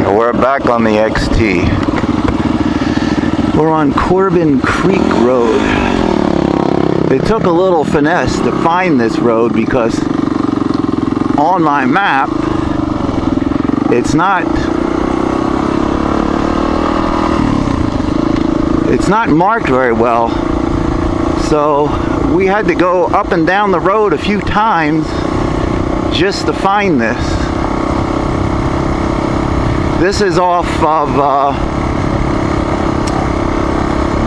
We're back on the XT. We're on Corbin Creek Road. It took a little finesse to find this road because on my map it's not marked very well, so we had to go up and down the road a few times just to find this. This is off of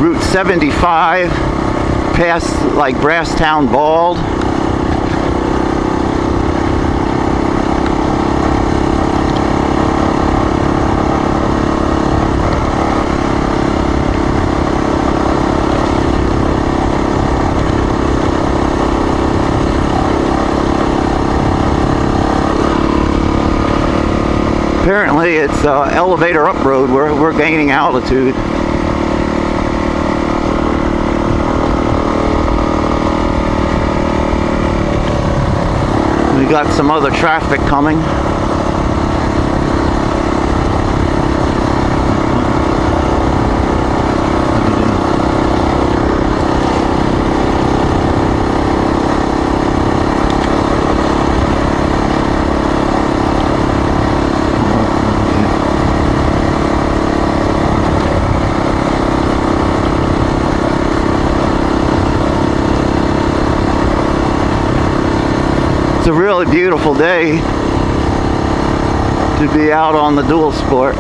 Route 75 past like Brasstown Bald. Apparently it's elevator up road. We're gaining altitude. We got some other traffic coming. It's a really beautiful day to be out on the dual sport.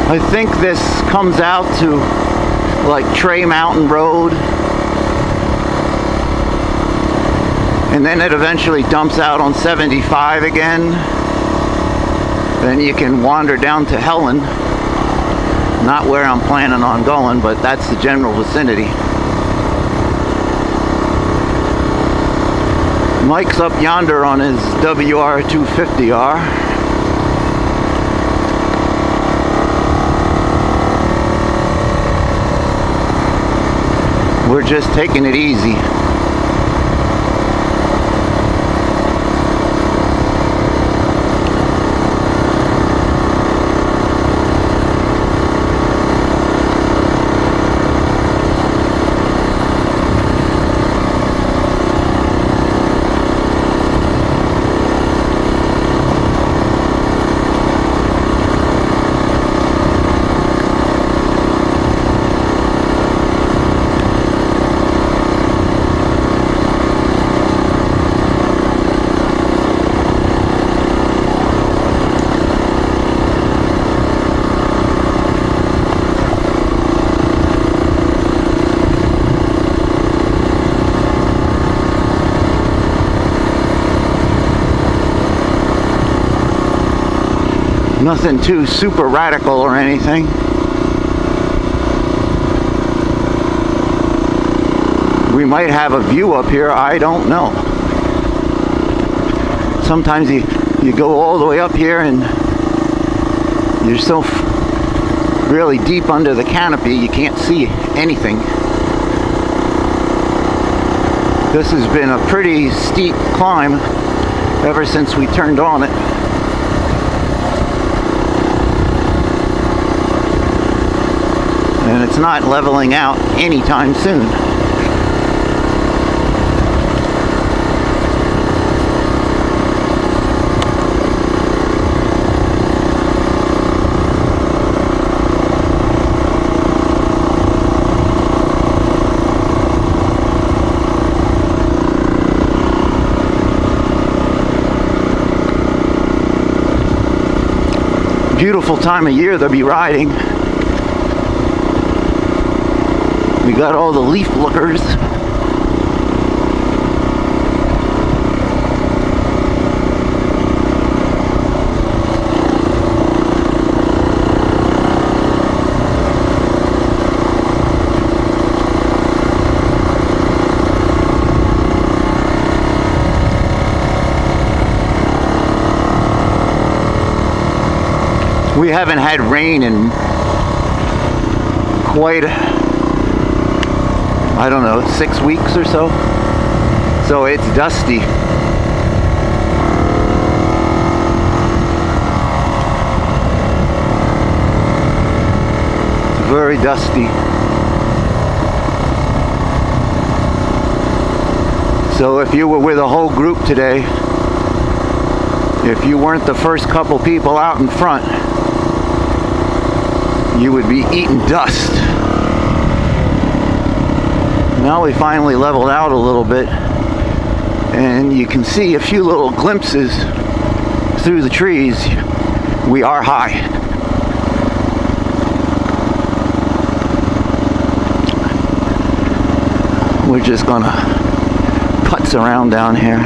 I think this comes out to like Tray Mountain Road, and then it eventually dumps out on 75 again. Then you can wander down to Helen, not where I'm planning on going, but that's the general vicinity. Mike's up yonder on his WR250R. We're just taking it easy. Nothing too super radical or anything. We might have a view up here, I don't know. Sometimes you go all the way up here and you're so really deep under the canopy you can't see anything. This has been a pretty steep climb ever since we turned on it. And it's not leveling out anytime soon. Beautiful time of year to be riding. You got all the leaf lookers. We haven't had rain in quite, I don't know, 6 weeks or so. So it's dusty. It's very dusty. So if you were with a whole group today, if you weren't the first couple people out in front, you would be eating dust. Now we finally leveled out a little bit, and you can see a few little glimpses through the trees. We are high. We're just gonna putz around down here.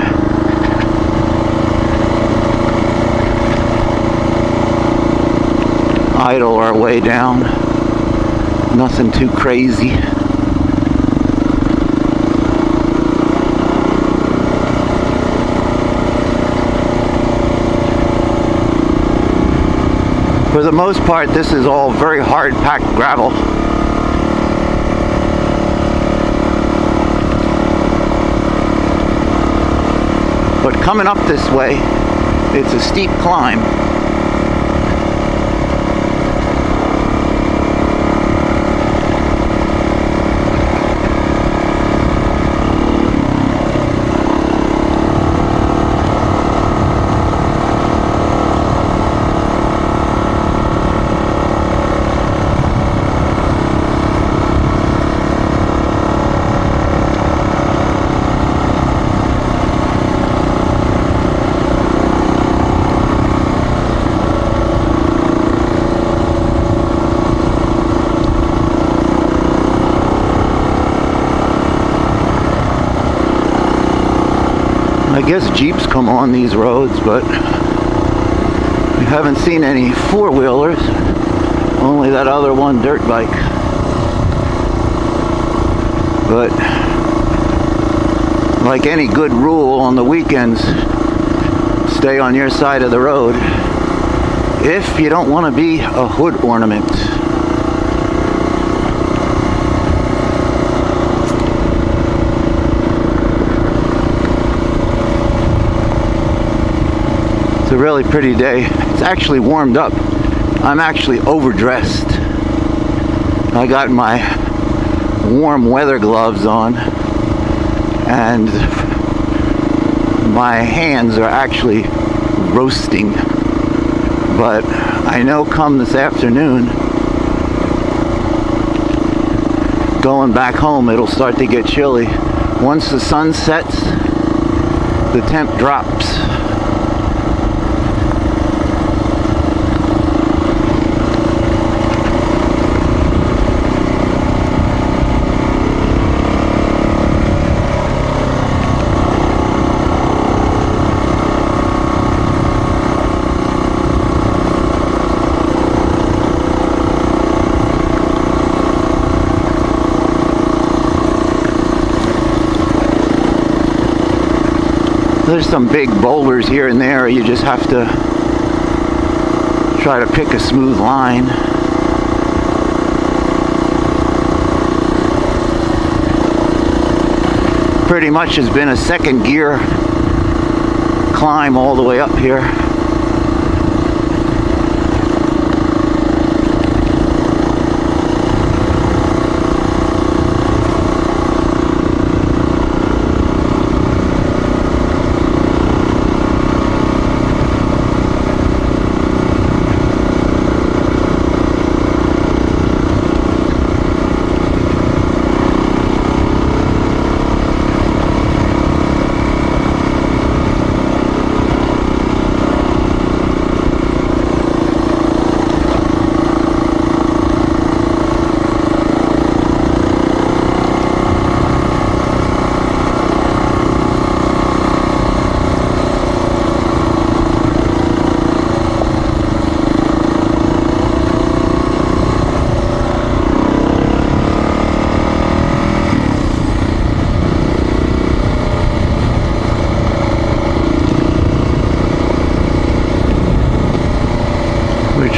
Idle our way down. Nothing too crazy. For the most part, this is all very hard packed gravel. But coming up this way, it's a steep climb. I guess Jeeps come on these roads, but we haven't seen any four-wheelers, only that other one dirt bike. But like any good rule on the weekends, stay on your side of the road if you don't want to be a hood ornament. It's a really pretty day. It's actually warmed up. I'm actually overdressed. I got my warm weather gloves on, and my hands are actually roasting. But I know come this afternoon, going back home, it'll start to get chilly. Once the sun sets, the temp drops. There's some big boulders here and there. You just have to try to pick a smooth line. Pretty much has been a second gear climb all the way up here.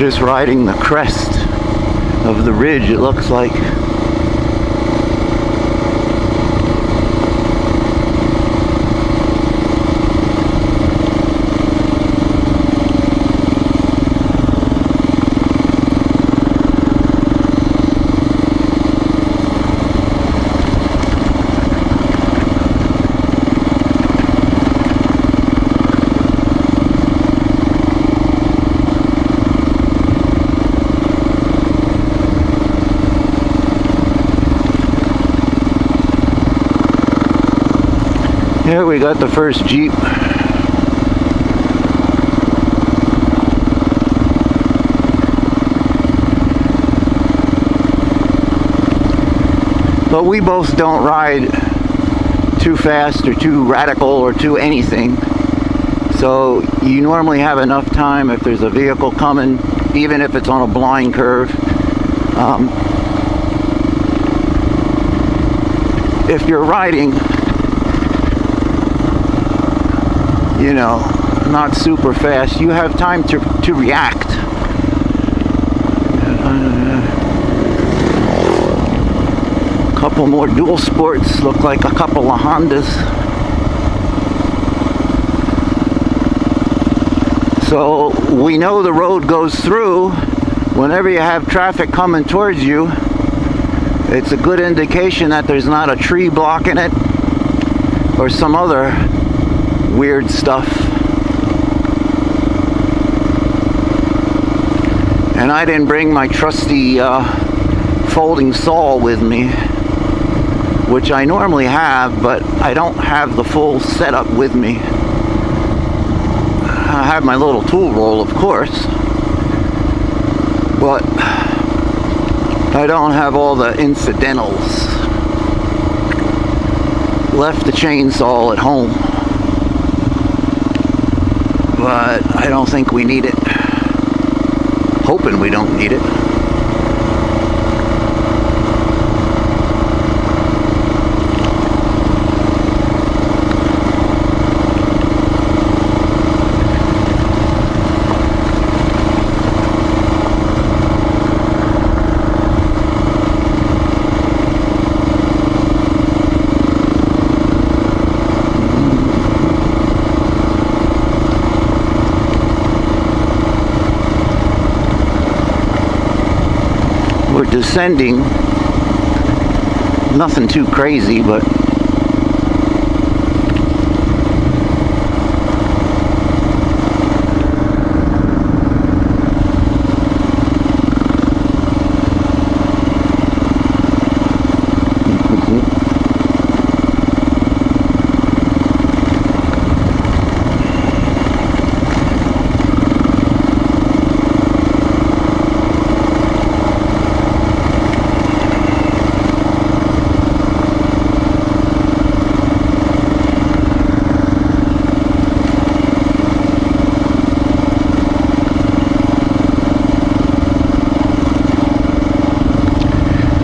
just riding the crest of the ridge, it looks like. Here we got the first Jeep. But we both don't ride too fast or too radical or too anything. So you normally have enough time if there's a vehicle coming, even if it's on a blind curve. If you're riding, you know, not super fast, you have time to react. A couple more dual sports, look like a couple of Hondas. So we know the road goes through. Whenever you have traffic coming towards you, it's a good indication that there's not a tree blocking it or some other weird stuff. And I didn't bring my trusty folding saw with me, which I normally have, but I don't have the full setup with me. I have my little tool roll, of course, but I don't have all the incidentals. Left the chainsaw at home, but I don't think we need it. Hoping we don't need it. We're descending, nothing too crazy, but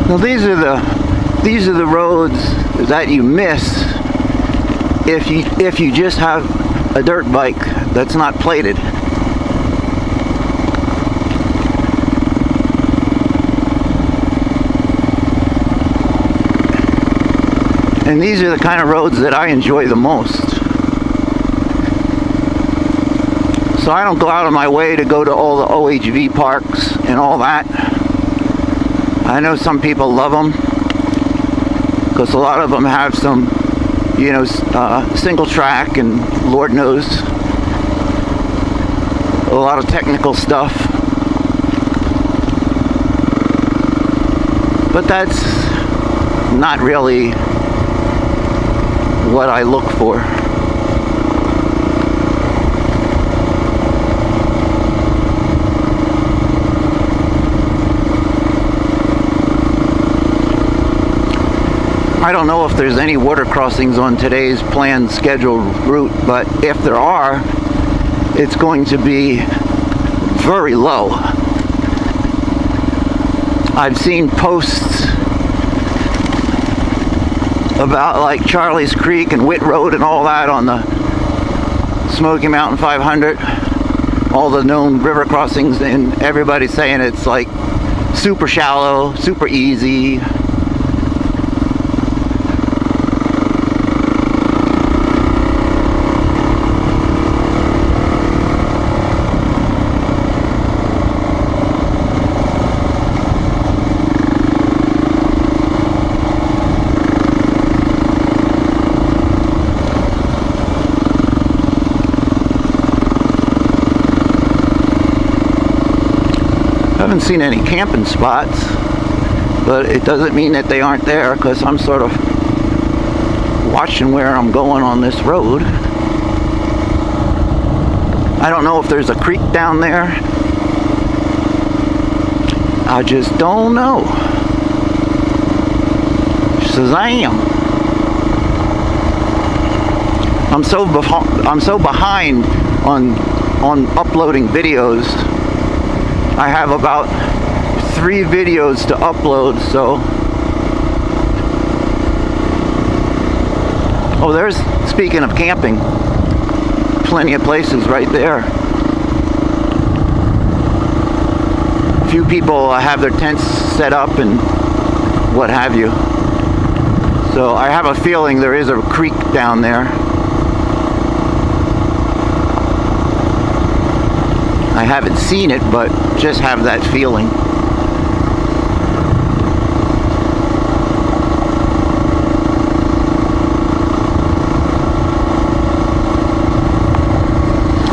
now these are the roads that you miss if you just have a dirt bike that's not plated. And these are the kind of roads that I enjoy the most. So I don't go out of my way to go to all the OHV parks and all that. I know some people love them because a lot of them have some, you know, single track and Lord knows a lot of technical stuff. But that's not really what I look for. I don't know if there's any water crossings on today's planned scheduled route, but if there are, it's going to be very low. I've seen posts about like Charlie's Creek and Witt Road and all that on the Smoky Mountain 500 all the known river crossings, and everybody's saying it's like super shallow, super easy. I haven't seen any camping spots, but it doesn't mean that they aren't there, because I'm sort of watching where I'm going on this road. I don't know if there's a creek down there. I just don't know. Shazam! I'm so behind on uploading videos. I have about 3 videos to upload, so. Oh, there's, speaking of camping, plenty of places right there. A few people have their tents set up and what have you. So I have a feeling there is a creek down there. I haven't seen it, but just have that feeling.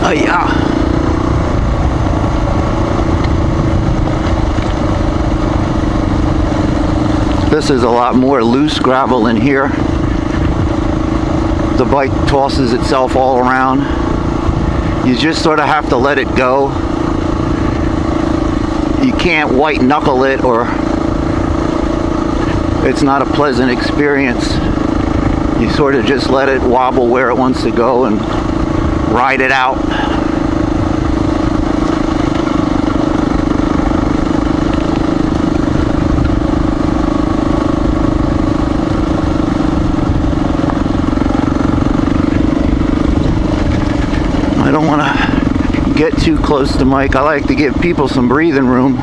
Oh yeah. This is a lot more loose gravel in here. The bike tosses itself all around. You just sort of have to let it go. You can't white knuckle it, or it's not a pleasant experience. You sort of just let it wobble where it wants to go and ride it out. I don't want to get too close to Mike. I like to give people some breathing room.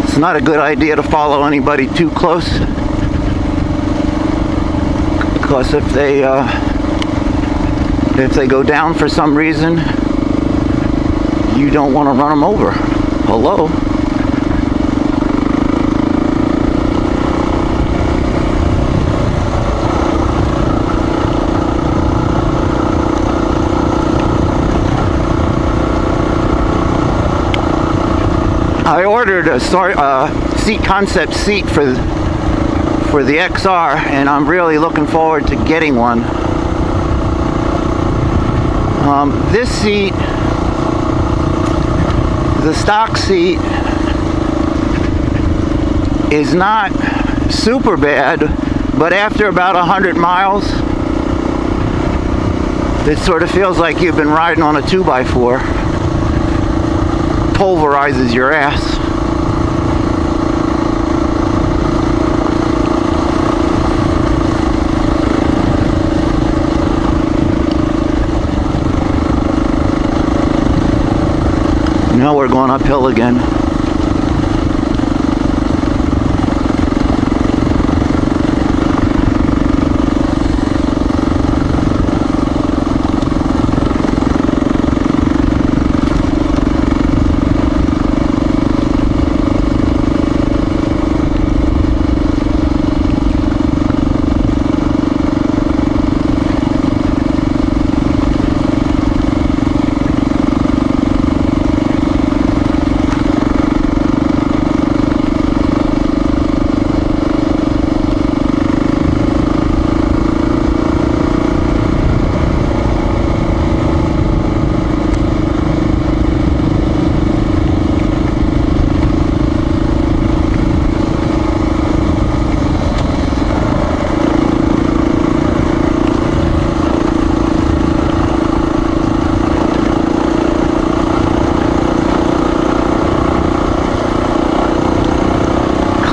It's not a good idea to follow anybody too close, because if they go down for some reason, you don't want to run them over. Hello? I ordered a seat concept seat for the XR, and I'm really looking forward to getting one. This seat, the stock seat, is not super bad, but after about 100 miles, it sort of feels like you've been riding on a 2x4. Pulverizes your ass. Now we're going uphill again.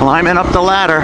Climbing up the ladder.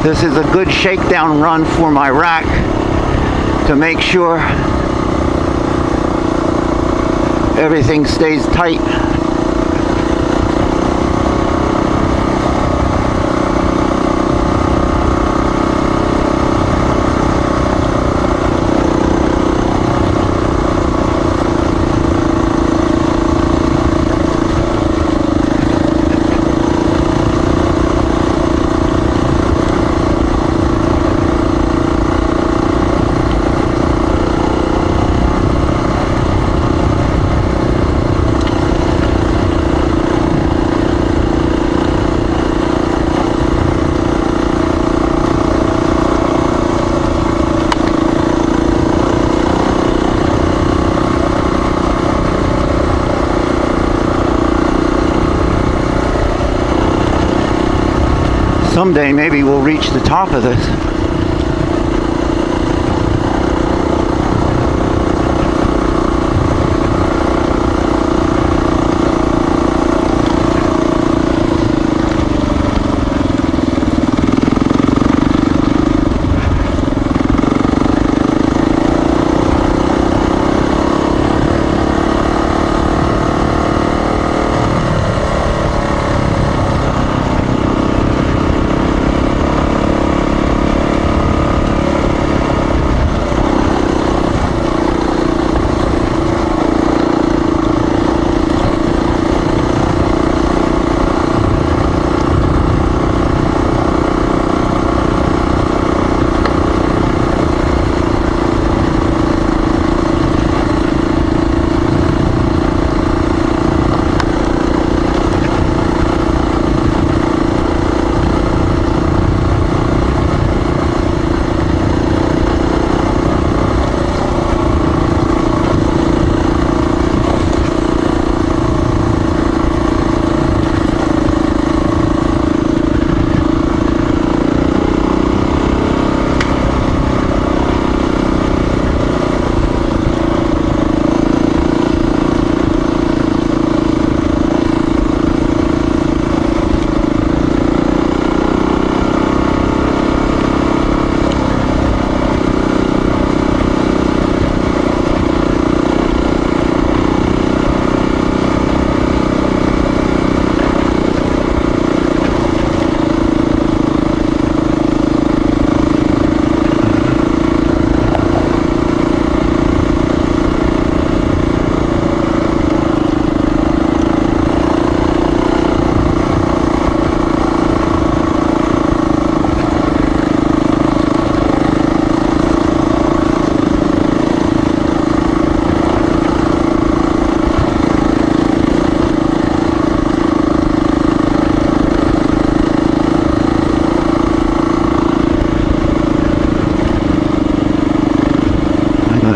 This is a good shakedown run for my rack to make sure everything stays tight. Someday maybe we'll reach the top of this.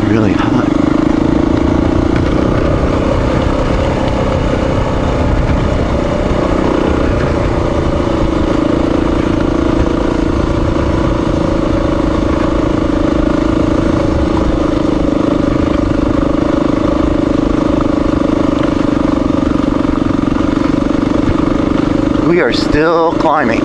Really hot. We are still climbing.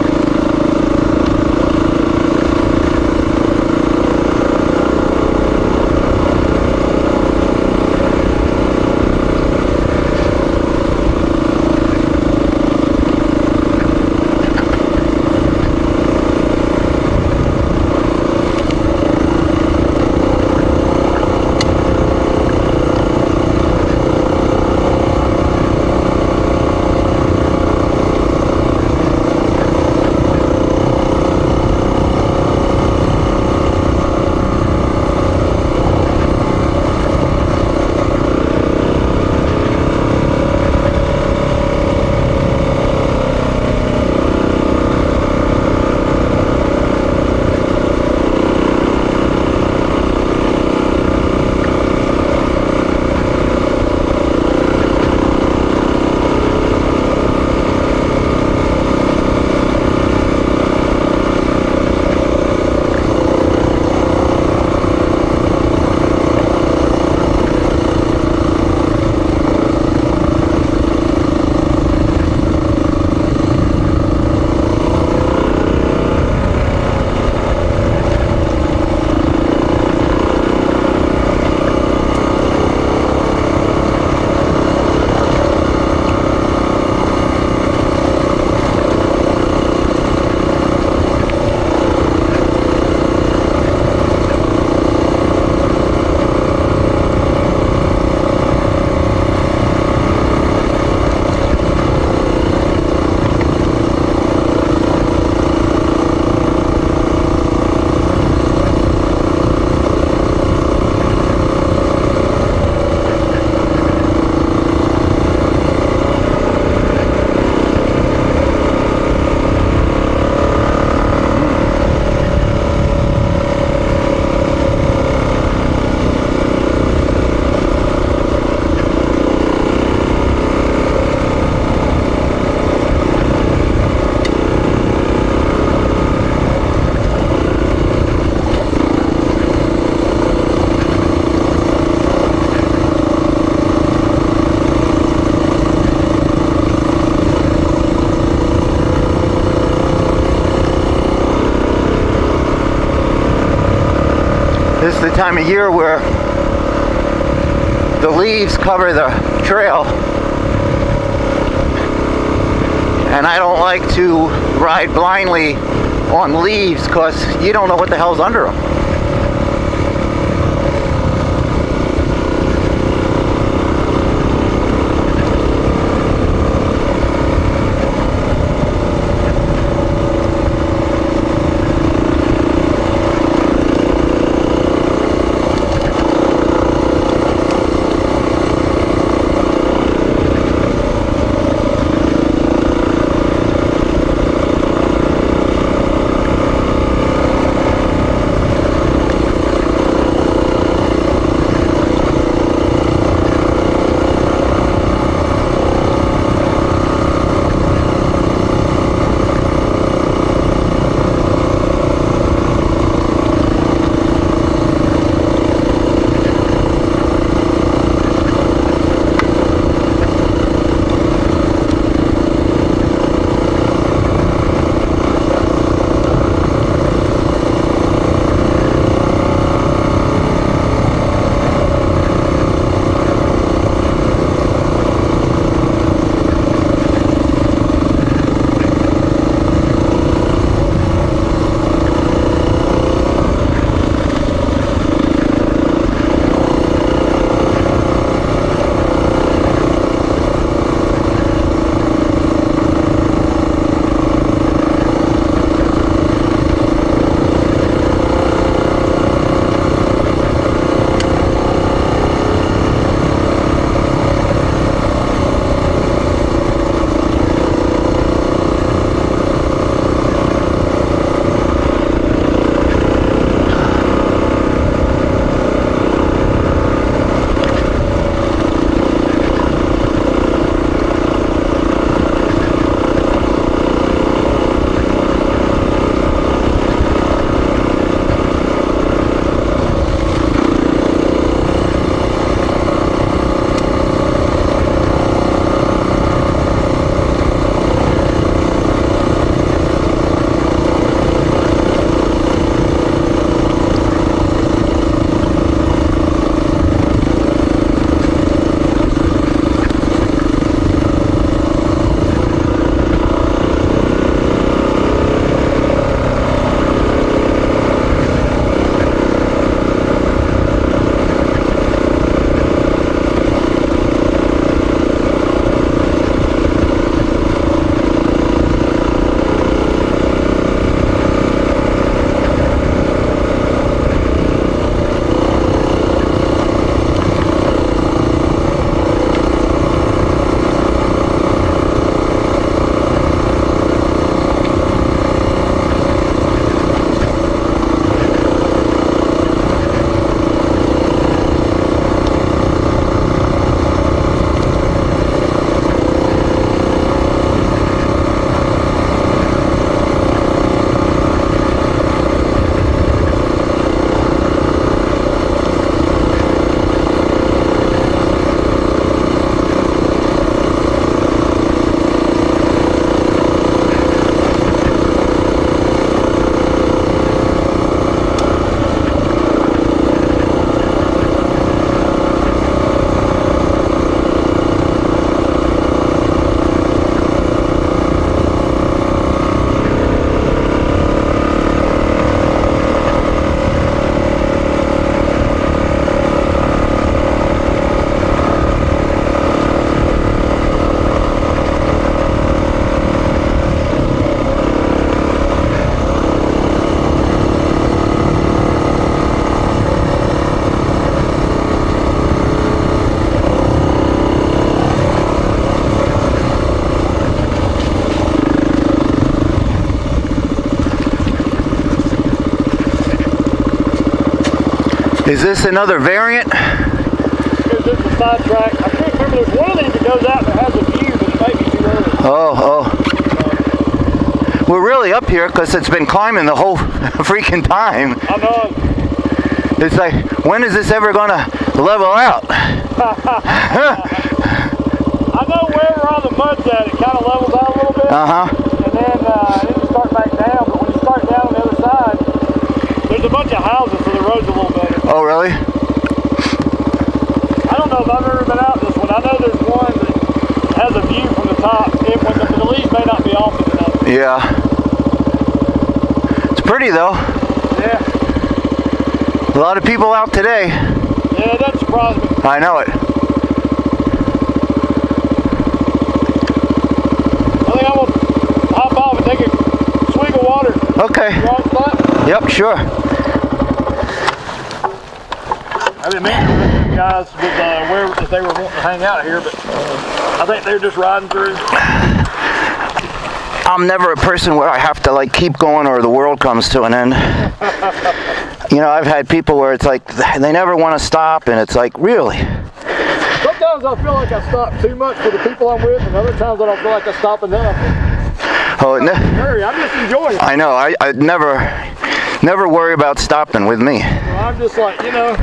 This is the time of year where the leaves cover the trail, and I don't like to ride blindly on leaves because you don't know what the hell's under them. Is this another variant? Is this a side track? I can't remember. There's one of these that goes out and has a view, but it might be too early. Oh. We're really up here because it's been climbing the whole freaking time. I know. It's like, when is this ever gonna level out? I know wherever all the mud's at, it kind of levels out a little bit. And then it'll start back down. But when you start down on the other side, there's a bunch of houses, so the road's a little better. though. Yeah. A lot of people out today. Yeah, it doesn't surprise me. I know it. I think I'm gonna hop off and take a swig of water. Okay. You all right with that? Yep, sure. I've been meeting with you guys with where if they were wanting to hang out here, but I think they're just riding through. I'm never a person where I have to like keep going or the world comes to an end. You know, I've had people where it's like they never want to stop, and it's like, really? Sometimes I feel like I stop too much for the people I'm with, and other times I don't feel like I stop enough. Oh, Hurry, I'm just enjoying it. I know. I never worry about stopping with me. Well, I'm just like, you know,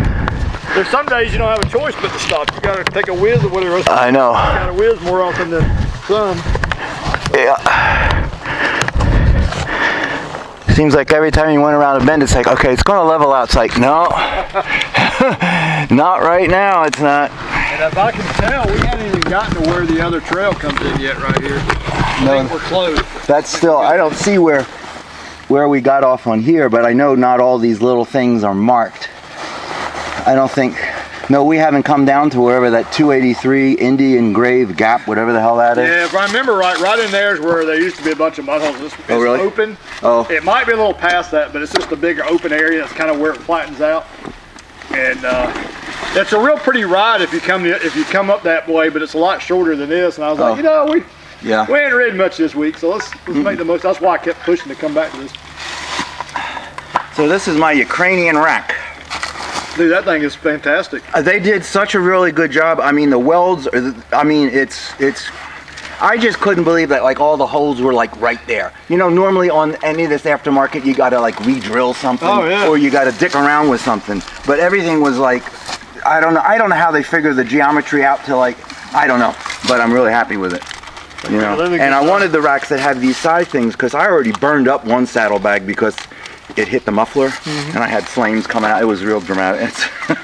there's some days you don't have a choice but to stop. You gotta take a whiz or whatever. I know. You gotta whiz more often than some. Yeah. Seems like every time you went around a bend, it's like, okay, it's going to level out. It's like, no, not right now. It's not. And if I can tell, we haven't even gotten to where the other trail comes in yet right here. I think we're close. That's still, I don't see where we got off on here, but I know not all these little things are marked. I don't think, no, we haven't come down to wherever that 283 Indian Grave Gap, whatever the hell that is. Yeah, if I remember right in there is where there used to be a bunch of mud holes. It's really? Open. Oh. It might be a little past that, but it's just a bigger open area. That's kind of where it flattens out. And it's a real pretty ride if you come up that way, but it's a lot shorter than this. And I was like, you know, we ain't ridden much this week, so let's make the most. That's why I kept pushing to come back to this. So this is my Ukrainian rack. Dude, that thing is fantastic. They did such a really good job. I mean, the welds, I mean, it's, I just couldn't believe that like all the holes were like right there. You know, normally on any of this aftermarket, you gotta like re-drill something or you gotta dick around with something. But everything was like, I don't know how they figure the geometry out to like, I don't know, but I'm really happy with it. You know, and I wanted the racks that have these side things because I already burned up one saddlebag because it hit the muffler and I had flames coming out. It was real dramatic.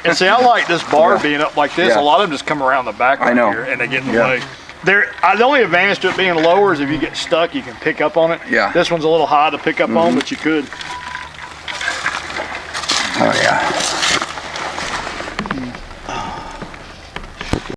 And see, I like this bar being up like this. A lot of them just come around the back right here and they get in the way. The only advantage to it being lower is if you get stuck, you can pick up on it. Yeah. This one's a little high to pick up on, but you could. Oh yeah.